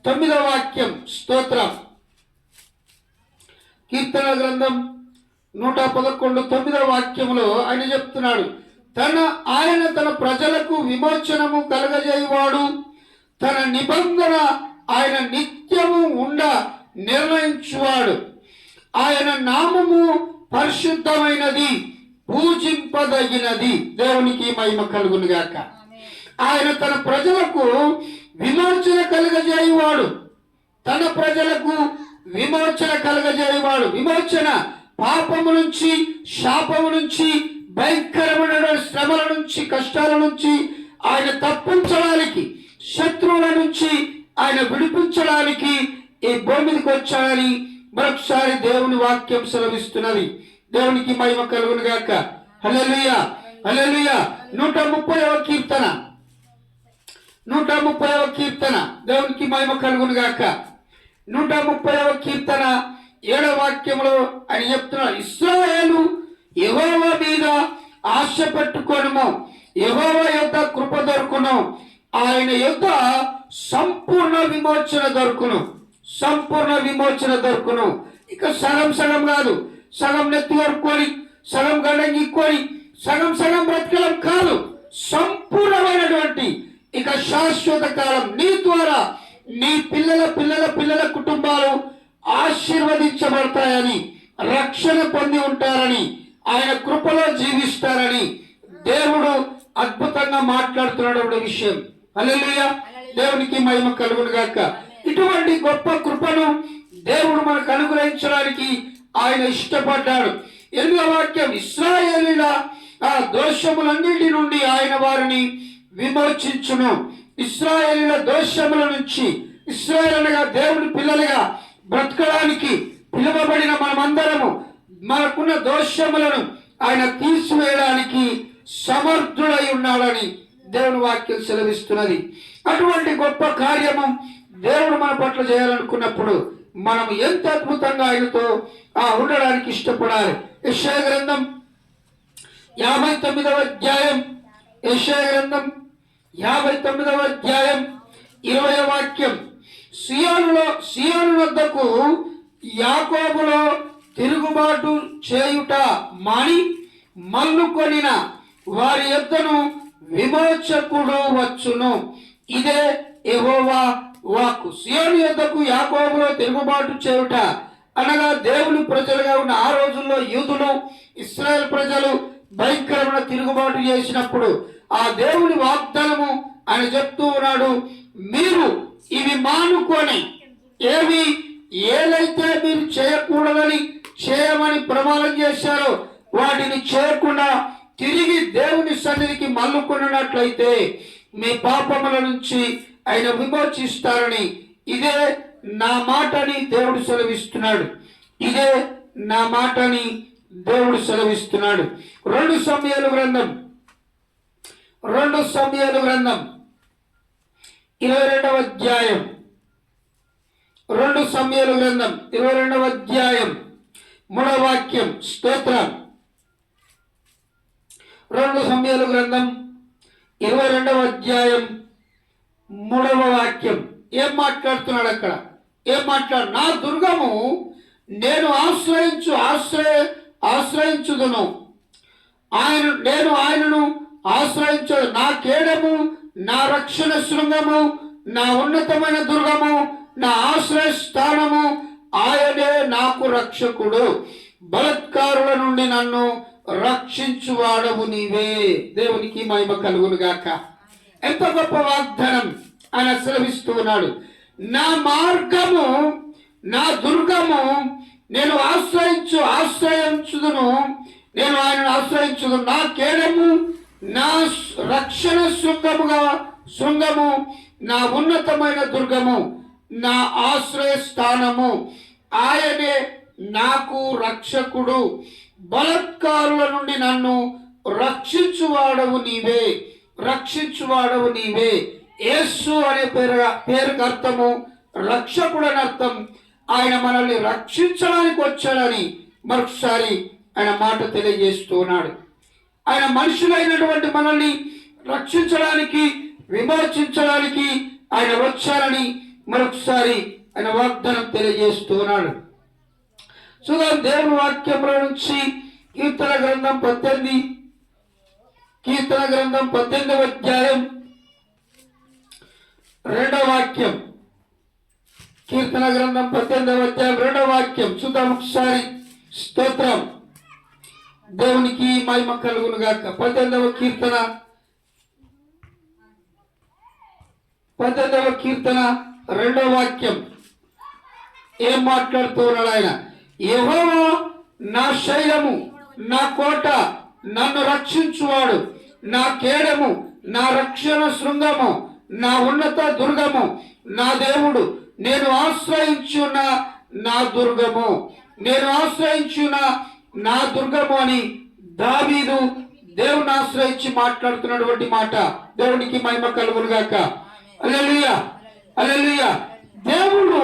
A: 9వ వాక్యం. స్తోత్రం. కీర్తనల గ్రంథం 111 9వ వాక్యంలో ఆయన చెప్తున్నాడు, ఆయన తన ప్రజలకు విమోచనము కలగజేయువాడు, తన నిబంధన ఆయన నిత్యము ఉండ నిర్ణయించువాడు. ఆయన నామము పరిశుద్ధమైనది, పూజింపదగినది. దేవునికి మహిమ కలుగును గాక. ఆయన తన ప్రజలకు విమోచన కలగజేయువాడు, తన ప్రజలకు విమోచన కలగజేయువాడు. విమోచన పాపము నుంచి, శాపము నుంచి, భయంకరమైన శ్రమల నుంచి, కష్టాల నుంచి ఆయన తప్పించడానికి, శత్రువుల నుంచి ఆయన విడిపించడానికి ఈ భూమి మీదకి వచ్చాడని మరొకసారి దేవుని వాక్యం సెలవిస్తున్నది. దేవునికి మహిమ కలుగును గాక. హల్లెలూయా, హల్లెలూయా. 130వ కీర్తన 130వ కీర్తన. దేవునికి మహిమ కలుగును గాక. 130వ కీర్తన 7వ వాక్యంలో ఆయన చెప్తున్నాడు, ఇశ్రాయేలు యెహోవా మీద ఆశ పెట్టుకొనుము, యెహోవా యొక్క కృప దొరుకును, ఆయన యొక్క సంపూర్ణ విమోచన దొరుకును, సంపూర్ణ విమోచన దొరుకును. ఇక సగం సగం కాదు, సగం నెత్తి వరుకొని, సగం గడంగిక్కొని, సగం సగం బ్రతకడం కాదు. సంపూర్ణమైనటువంటి ఇక శాశ్వత కాలం నీ ద్వారా నీ పిల్లల పిల్లల పిల్లల కుటుంబాలు ఆశీర్వదించబడతాయని, రక్షణ పొంది ఉంటారని, ఆయన కృపలో జీవిస్తారని దేవుడు అద్భుతంగా మాట్లాడుతున్నాడు విషయం. హల్లెలూయా. దేవునికి మహిమ కలుగును గాక. ఇటువంటి గొప్ప కృపను దేవుడు మనకు అనుగ్రహించడానికి ఆయన ఇష్టపడ్డాడు. 8వ వాక్యం, ఇశ్రాయేలీల ఆ దోషములన్నిటి నుండి ఆయన వారిని విమోచించును. ఇశ్రాయేలీల దోషముల నుంచి, ఇశ్రాయేలుగా దేవుని పిల్లలుగా బ్రతకడానికి పిలువబడిన మనమందరము మనకున్న దోషములను ఆయన తీసివేయడానికి సమర్థుడై ఉన్నాడని దేవుని వాక్యం సెలవిస్తున్నది. అటువంటి గొప్ప కార్యము దేవుడు మన పట్ల చేయాలనుకున్నప్పుడు మనం ఎంత అద్భుతంగా ఆయనతో ఉండడానికి ఇష్టపడాలి. యెషయా గ్రంథం 59వ అధ్యాయం, యెషయా గ్రంథం 59వ అధ్యాయం 20వ వాక్యం, సియోను వద్దకు యాకోబులో తిరుగుబాటు చేయుట మాని మల్లుకొనిన వారి యొద్దను విమోచకుడు వచ్చును. ఇదే యెహోవా వాక్కు. సియోను యొద్దకు యాకోబులో తిరుగుబాటు చేయుట అనగా దేవుని ప్రజలుగా ఉన్న ఆ రోజుల్లో యూదులు, ఇశ్రాయేల్ ప్రజలు భయంకరమైన తిరుగుబాటు చేసినప్పుడు ఆ దేవుని వాగ్దానము ఆయన చెప్తూ ఉన్నాడు, మీరు ఇవి మానుకొని ఏదైతే మీరు చేయకూడదని చేయమని ప్రమాణం చేశారో వాటిని చేయకుండా తిరిగి దేవుని సన్నిధికి మల్లుకున్నట్లయితే మీ పాపముల నుంచి ఆయన విమోచిస్తారని, ఇదే నా మాటని దేవుడు సెలవిస్తున్నాడు. ఇదే నా మాటని దేవుడు సెలవిస్తున్నాడు. 2 సమూయేలు గ్రంథం 22వ అధ్యాయం 2 సమూయేలు గ్రంథం 22వ అధ్యాయం మూడవ వాక్యం. స్తోత్రం. 2 సమూయేలు గ్రంథం 22వ అధ్యాయం 3వ వాక్యం. ఏం మాట్లాడుతున్నాడు అక్కడ? నా దుర్గము నేను ఆశ్రయించుదును, నేను ఆయనను ఆశ్రయించు. నా కేడము, నా రక్షణ శృంగము, నా ఉన్నతమైన దుర్గము, నా ఆశ్రయ స్థానము, ఆయనే నాకు రక్షకుడు. బలత్కారుల నుండి నన్ను రక్షించువాడవు నీవే. దేవునికి మహిమ కలుగును గాక. ఎంత గొప్ప వాగ్దానం ఆయన సెలవిస్తూ ఉన్నాడు. నా మార్గము, నా దుర్గము నేను ఆశ్రయించుదును, నేను ఆయనను ఆశ్రయించుదును. నా కేడము, నా రక్షణ శృంగము, నా ఉన్నతమైన దుర్గము, నా ఆశ్రయ స్థానము, ఆయనే నాకు రక్షకుడు. బలత్కారుల నుండి నన్ను రక్షించువాడవు నీవే. యేసు అనే పేరుకు అర్థము రక్షకుడు అని అర్థం. ఆయన మనల్ని రక్షించడానికి వచ్చాడని మరొకసారి ఆయన మాట తెలియజేస్తున్నాడు. ఆయన మనుషులైనటువంటి మనల్ని రక్షించడానికి, విమోచించడానికి ఆయన వచ్చారని మరొకసారి ఆయన వాగ్దానం తెలియజేస్తున్నాడు. చూద్దాం దేవుని వాక్యంలో నుంచి కీర్తన గ్రంథం 18వ అధ్యాయం 2వ వాక్యం. కీర్తన గ్రంథం 18వ అధ్యాయం 2వ వాక్యం చూద్దాం ఒకసారి. స్తోత్రం. దేవునికి మహిమ కలుగును గాక. 18వ కీర్తన 2వ వాక్యం. ఏం మాట్లాడుతూ ఉన్నాడు ఆయన? యెహోవా నా శైలము, నా కోట, నన్ను రక్షించువాడు, నా కేడము, నా రక్షణ శృంగము, నా ఉన్నత దుర్గము, నా దేవుడు, నేను ఆశ్రయించున్న నా దుర్గము అని దావీదు దేవుని ఆశ్రయించి మాట్లాడుతున్నటువంటి మాట. దేవునికి మహిమ కలుగును గాక. హల్లెలూయా, హల్లెలూయా. దేవుడు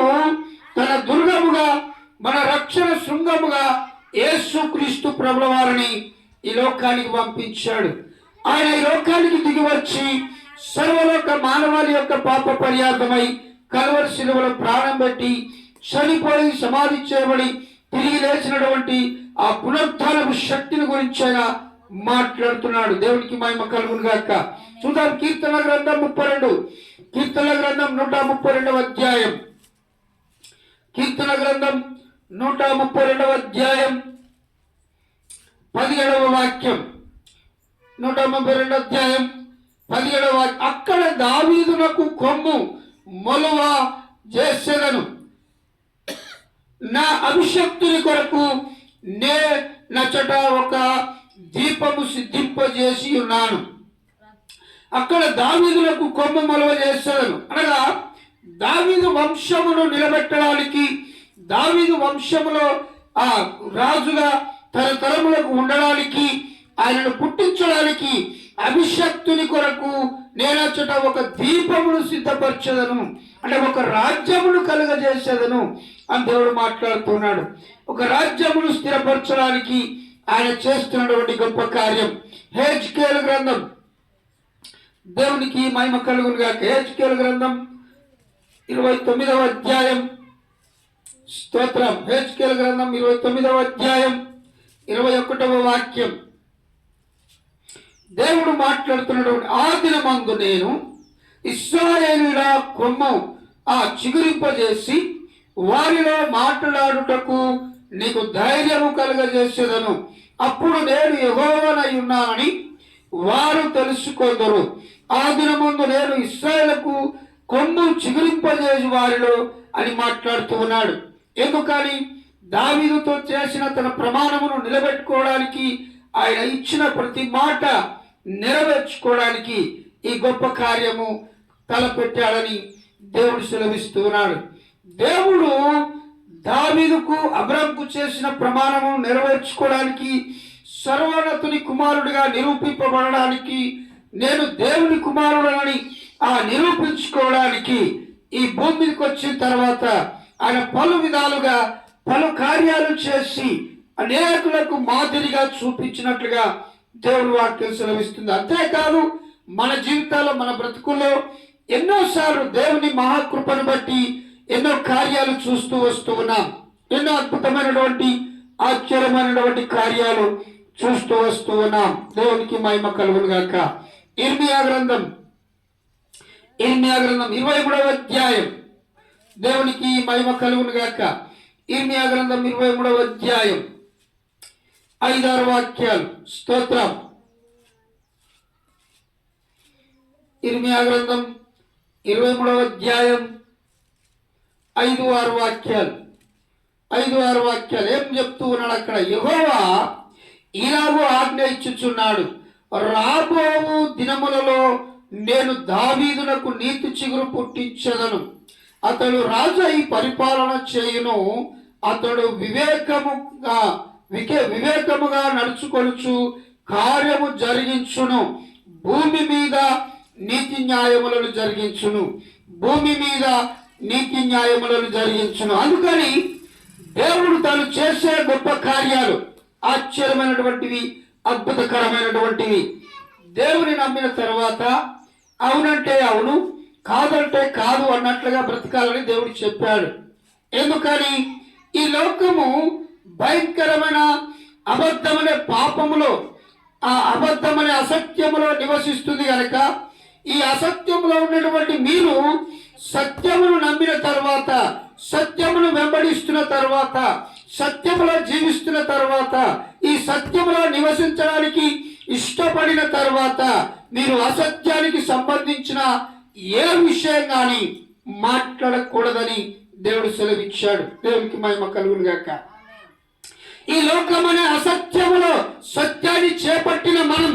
A: తన దుర్గముగా, మన రక్షణ శృంగముగా యేసుక్రీస్తు ప్రభుల వారిని ఈ లోకానికి పంపించాడు. ఆయన ఈ లోకానికి దిగి వచ్చి సర్వలోక మానవాళి యొక్క పాప పర్యార్థమై కల్వరి శిలువలో ప్రాణం పెట్టి చనిపోయి సమాధి చేయబడి తిరిగి లేచినటువంటి ఆ పునరుద్ధానపు శక్తిని గురించి ఆయన మాట్లాడుతున్నాడు. దేవునికి మహిమ కలుగును గాక. చూద్దాం కీర్తన గ్రంథం 132వ అధ్యాయం. కీర్తన గ్రంథం 132వ అధ్యాయం 17వ వాక్యం. 132వ అధ్యాయం 17వ వాక్యం. అక్కడ దావీదునకు కొమ్ము మొలువ చేసేదను, నా అభిషక్తుని కొరకు నే నచ్చట ఒక దీపము సిద్ధింపజేసి ఉన్నాను. అక్కడ దావీదులకు కొమ్ము మొలువ చేసేదను అనగా దావీదు వంశమును నిలబెట్టడానికి, దావీదు వంశములో ఆ రాజుగా తరతరములకు ఉండడానికి, ఆయనను పుట్టించడానికి అభిషక్తుని కొరకు నేనచ్చట ఒక దీపమును సిద్ధపరచదను, అంటే ఒక రాజ్యమును కలుగజేసేదను అని దేవుడు మాట్లాడుతున్నాడు. ఒక రాజ్యమును స్థిరపరచడానికి ఆయన చేస్తున్నటువంటి గొప్ప కార్యం. హెజ్కేలు గ్రంథం, దేవునికి మహిమ కలుగును గాక. హెజ్కేలు గ్రంథం 29వ అధ్యాయం. స్తోత్రం. హెజ్కేలు గ్రంథం 29వ అధ్యాయం 21వ వాక్యం. దేవుడు మాట్లాడుతున్నటువంటి ఆ దినమందు నేను ఇశ్రాయేలీయుల కొమ్ము చిగురింపజేసి వారిలో మాట్లాడుటకు నీకు ధైర్యము కలుగజేసేదను. అప్పుడు నేను యెహోవానై ఉన్నానని వారు తెలుసుకొందురు. ఆ దినమందు నేను ఇశ్రాయేలుకు కొమ్ము చిగురింపజేసి వారిలో అని మాట్లాడుతూ ఉన్నాడు. ఎందుకని? దావీదుతో చేసిన తన ప్రమాణమును నిలబెట్టుకోవడానికి, ఆయన ఇచ్చిన ప్రతి మాట నెరవేర్చుకోవడానికి ఈ గొప్ప కార్యము తలపెట్టాడని దేవుడు సెలవిస్తూ ఉన్నాడు. దేవుడు దావీదుకు, అబ్రాముకు చేసిన ప్రమాణమును నెరవేర్చుకోవడానికి, సర్వోన్నతుని కుమారుడిగా నిరూపింపబడడానికి, నేను దేవుని కుమారుడనని నిరూపించుకోవడానికి ఈ భూమి మీదకి వచ్చిన తర్వాత ఆయన పలు విధాలుగా పలు కార్యాలు చేసి అనేకులకు మాదిరిగా చూపించినట్లుగా దేవుని వాక్యం సెలవిస్తుంది. అంతేకాదు మన జీవితాల్లో మన బ్రతుకుల్లో ఎన్నోసార్లు దేవుని మహాకృపను బట్టి ఎన్నో కార్యాలు చూస్తూ వస్తూ ఉన్నాం. ఎన్నో అద్భుతమైనటువంటి ఆశ్చర్యమైనటువంటి కార్యాలు చూస్తూ వస్తూ ఉన్నాం. దేవునికి మహిమ కలుగును గాక. ఇర్మియా గ్రంథం 23వ అధ్యాయం. దేవునికి మహిమ కలుగును గాక. ఇర్మియా గ్రంథం 23వ అధ్యాయం 5-6 వాక్యాలు. స్తోత్రం. ఇర్మియా గ్రంథం 23వ అధ్యాయం 5-6 వాక్యాలు. 5-6 వాక్యాలు ఏం చెప్తూ ఉన్నాడు అక్కడ? యెహోవా ఇలాగూ ఆజ్ఞ ఇచ్చుచున్నాడు, రాబోవు దినములలో నేను దావీదునకు నీతి చిగురు పుట్టించెదను, అతడు రాజు అయి పరిపాలన చేయును, అతడు వివేకముగా నడుచుకొనుచు కార్యము జరిగించును, భూమి మీద నీతి న్యాయములను జరిగించును, భూమి మీద నీతి న్యాయములను జరిగించును. అందుకని దేవుడు తాను చేసే గొప్ప కార్యాలు ఆశ్చర్యమైనటువంటివి, అద్భుతకరమైనటువంటివి. దేవుని నమ్మిన తర్వాత అవునంటే అవును, కాదంటే కాదు అన్నట్లుగా బ్రతకాలని దేవుడు చెప్పాడు. ఎందుకని? ఈ లోకము భయంకరమైన అబద్ధమనే పాపములో, ఆ అబద్ధమనే అసత్యములో నివసిస్తుంది కనుక ఈ అసత్యములో ఉన్నటువంటి మీరు సత్యమును నమ్మిన తర్వాత, సత్యమును వెంబడిస్తున్న తర్వాత, సత్యములో జీవిస్తున్న తర్వాత, ఈ సత్యములో నివసించడానికి ఇష్టపడిన తర్వాత మీరు అసత్యానికి సంబంధించిన ఏ విషయం కానీ మాట్లాడకూడదని దేవుడు సెలవిచ్చాడు. దేవునికి మహిమ కలుగును గాక. ఈ లోకమనే అసత్యములో సత్యాన్ని చేపట్టిన మనం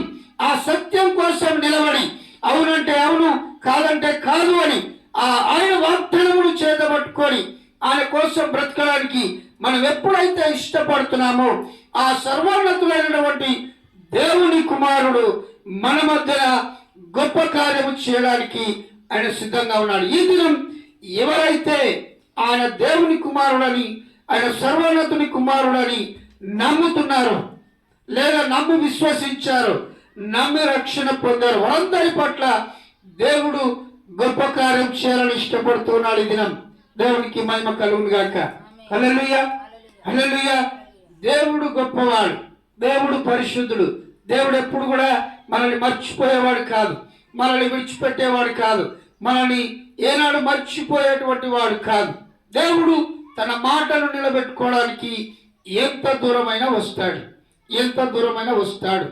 A: ఆ సత్యం కోసం నిలబడి అవునంటే అవును, కాదంటే కాదు అని ఆయన వాగ్దానమును చేతబట్టుకొని ఆయన కోసం బ్రతకడానికి మనం ఎప్పుడైతే ఇష్టపడుతున్నామో ఆ సర్వోన్నతులైనటువంటి దేవుని కుమారుడు మన మధ్యన గొప్ప కార్యము చేయడానికి ఆయన సిద్ధంగా ఉన్నాడు. ఈ దినం ఎవరైతే ఆయన దేవుని కుమారుడని, ఆయన సర్వోన్నతుని కుమారుడని నమ్ముతున్నారు, లేదా నమ్మి విశ్వసించారు, నమ్మి రక్షణ పొందారు, వారందరి పట్ల దేవుడు గొప్ప కార్యం చేయాలని ఇష్టపడుతున్నాడు. ఈ దినం దేవునికి మహిమ కలుగును గాక. హల్లెలూయా, హల్లెలూయా. దేవుడు గొప్పవాడు, దేవుడు పరిశుద్ధుడు. దేవుడు ఎప్పుడు కూడా మనల్ని మర్చిపోయేవాడు కాదు, మనల్ని విడిచిపెట్టేవాడు కాదు, మనల్ని ఏనాడు మర్చిపోయేటువంటి వాడు కాదు. దేవుడు తన మాటను నిలబెట్టుకోవడానికి ఎంత దూరమైనా వస్తాడు, ఎంత దూరమైనా వస్తాడు.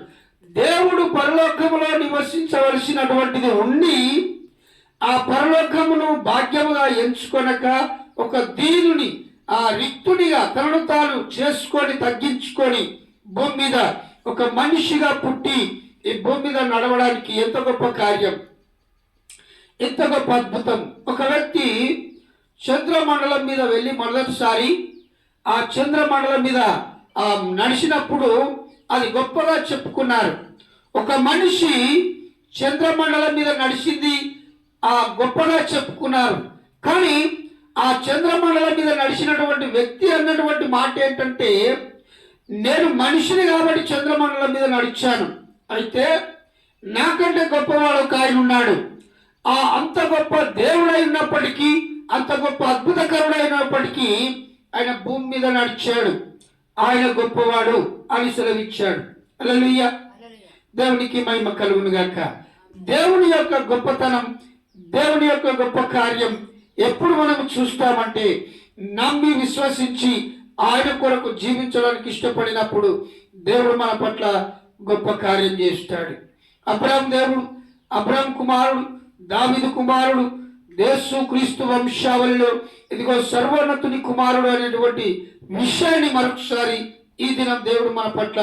A: దేవుడు పరలోకములో నివసించవలసినటువంటిది ఉండి ఆ పరలోకమును భాగ్యముగా ఎంచుకొనక ఒక దీనుని, ఆ రిక్తునిగా తనను తాను చేసుకొని తగ్గించుకొని భూమి మీద ఒక మనిషిగా పుట్టి ఈ భూమి మీద నడవడానికి ఎంత గొప్ప కార్యం, ఎంత గొప్ప అద్భుతం. ఒక వ్యక్తి చంద్రమండలం మీద వెళ్ళి మొదటిసారి ఆ చంద్రమండలం మీద నడిచినప్పుడు అది గొప్పగా చెప్పుకున్నారు. ఒక మనిషి చంద్రమండలం మీద నడిచింది గొప్పగా చెప్పుకున్నారు. కానీ ఆ చంద్రమండలం మీద నడిచినటువంటి వ్యక్తి అన్నటువంటి మాట ఏంటంటే, నేను మనిషిని కాబట్టి చంద్రమండలం మీద నడిచాను, అయితే నాకంటే గొప్పవాడు ఒక ఆయన ఉన్నాడు, అంత గొప్ప దేవుడై ఉన్నప్పటికీ, అంత గొప్ప అద్భుతకరుడైనప్పటికీ ఆయన భూమి మీద నడిచాడు, ఆయన గొప్పవాడు అని సెలవిచ్చాడు. హల్లెలూయా, దేవునికి మహిమ కలుగును గాక. దేవుని యొక్క గొప్పతనం, దేవుని యొక్క గొప్ప కార్యం ఎప్పుడు మనం చూస్తామంటే నమ్మి విశ్వసించి ఆయన కొరకు జీవించడానికి ఇష్టపడినప్పుడు దేవుడు మన పట్ల గొప్ప కార్యం చేస్తాడు. అబ్రహాం కుమారుడు, దావీదు కుమారుడు, యేసుక్రీస్తు వంశావళిలో ఇదిగో సర్వోన్నతుని కుమారుడు అనేటువంటి విషయాన్ని మరొకసారి ఈ దినం దేవుడు మన పట్ల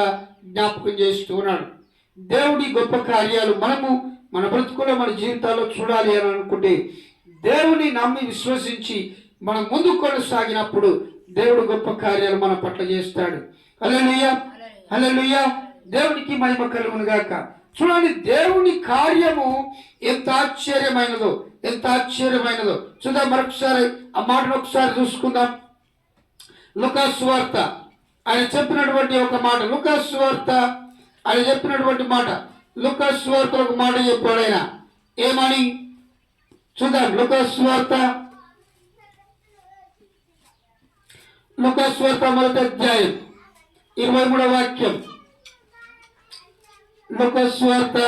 A: జ్ఞాపకం చేస్తూ ఉన్నాడు. దేవుడి గొప్ప కార్యాలు మనము మన బ్రతుకులో, మన జీవితాల్లో చూడాలి అని అనుకుంటే దేవుని నమ్మి విశ్వసించి మనం ముందుకు కొనసాగినప్పుడు దేవుడు గొప్ప కార్యాలు మన పట్ల చేస్తాడు. హల్లెలూయా, హల్లెలూయా. దేవునికి మహిమ కలుగును గాక. చూడండి, దేవుని కార్యము ఎంత ఆశ్చర్యమైనదో, ఎంత ఆశ్చర్యమైనదో చూద్దాం. మరొకసారి ఆ మాటను ఒకసారి చూసుకుందాం. లూకా సువార్త ఆయన చెప్పినటువంటి ఒక మాట, లూకాసు సువార్త ఆయన చెప్పినటువంటి మాట, లూకాసు సువార్తలో ఒక మాట చెప్పాడు ఆయన. ఏమని చూద్దాం. లూకాసు సువార్త 1వ అధ్యాయం 23వ వాక్యం. లూకాసు సువార్త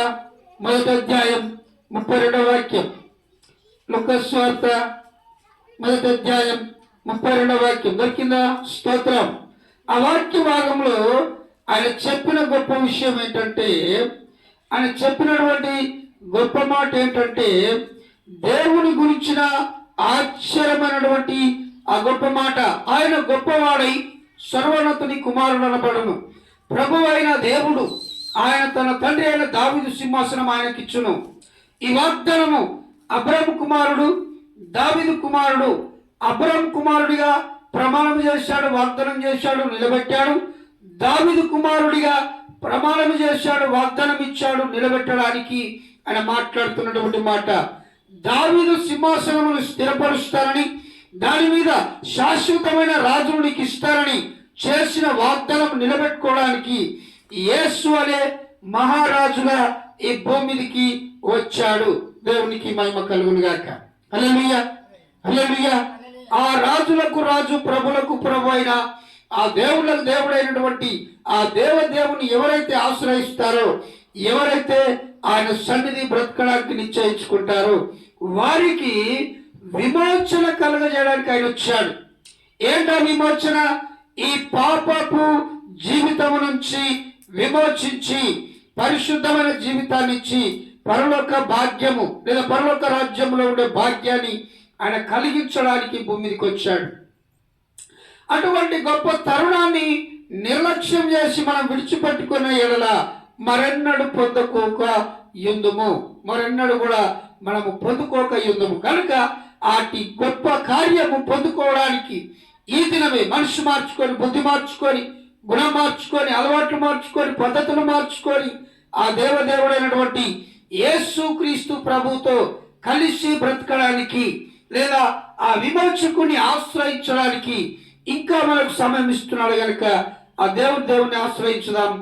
A: 1వ అధ్యాయం 32వ వాక్యం. లూకాసు సువార్త 1వ అధ్యాయం 32వ వాక్యం. దొరికిందా? స్తోత్రం. ఆ వాక్య భాగంలో ఆయన చెప్పిన గొప్ప విషయం ఏంటంటే, ఆయన చెప్పినటువంటి గొప్ప మాట ఏంటంటే, దేవుని గురించిన ఆశ్చర్యమైనటువంటి ఆ గొప్ప మాట. ఆయన గొప్పవాడై సర్వోన్నతుని కుమారుడు అనబడును. ప్రభు అయిన దేవుడు ఆయన తన తండ్రి అయిన దావీదు సింహాసనం ఆయనకిచ్చును. ఈ వాగ్దానము అబ్రాము కుమారుడు, దావీదు కుమారుడు. అబ్రాము కుమారుడిగా ప్రమాణం చేశాడు, వాగ్దానం చేశాడు, నిలబెట్టాడు. దావీదు కుమారుడిగా ప్రమాణం చేశాడు, వాగ్దానం ఇచ్చాడు, నిలబెట్టడానికి ఆయన మాట్లాడుతున్నటువంటి మాట. దావీదు సింహాసనమును స్థిరపరుస్తారని, దాని మీద శాశ్వతమైన రాజును నీకు ఇస్తారని చేసిన వాగ్దానం నిలబెట్టుకోవడానికి యేసు అనే మహారాజుగా ఈ భూమి మీదకి వచ్చాడు. దేవునికి మహిమ కలుగును గాక. హల్లెలూయా, హల్లెలూయా. ఆ రాజులకు రాజు, ప్రభులకు ప్రభు అయిన ఆ దేవుళ్ళకు దేవుడైనటువంటి ఆ దేవుని ఎవరైతే ఆశ్రయిస్తారో, ఎవరైతే ఆయన సన్నిధి బ్రతకడానికి నిశ్చయించుకుంటారో, వారికి విమోచన కలుగజేయడానికి ఆయన వచ్చాడు. ఏంటా విమోచన? ఈ పాపపు జీవితం నుంచి విమోచించి పరిశుద్ధమైన జీవితాన్ని ఇచ్చి పరలోక భాగ్యము లేదా పరలోక రాజ్యంలో ఉండే భాగ్యాన్ని ఆయన కలిగించడానికి భూమి మీదకి వచ్చాడు. అటువంటి గొప్ప తరుణాన్ని నిర్లక్ష్యం చేసి మనం విడిచిపెట్టుకున్న ఎడల మరెన్నడు పొందుకోక యుందుము, మరెన్నడు కూడా మనము పొందుకోక యుందుము. కనుక ఆటి గొప్ప కార్యము పొందుకోవడానికి ఈ దినమే మనసు మార్చుకొని, బుద్ధి మార్చుకొని, గుణం మార్చుకొని, అలవాట్లు మార్చుకొని, పద్ధతులు మార్చుకొని ఆ దేవుడైనటువంటి యేసుక్రీస్తు ప్రభుతో కలిసి బ్రతకడానికి లేదా ఆ విమోచకుని ఆశ్రయించడానికి ఇంకా మనకు సమయం ఇస్తున్నాడు. కనుక ఆ దేవుడిని ఆశ్రయించుదాం.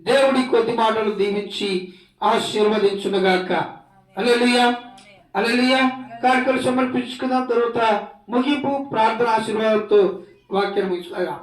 A: దేవుడి కొద్ది మాటలు దీవించి ఆశీర్వదించునుగాక. హల్లెలూయా, హల్లెలూయా. కార్యక్రమం సమర్పించుకుందాం. తర్వాత ముగింపు ప్రార్థన ఆశీర్వాదంతో వాక్యం ముగించుకుందాం.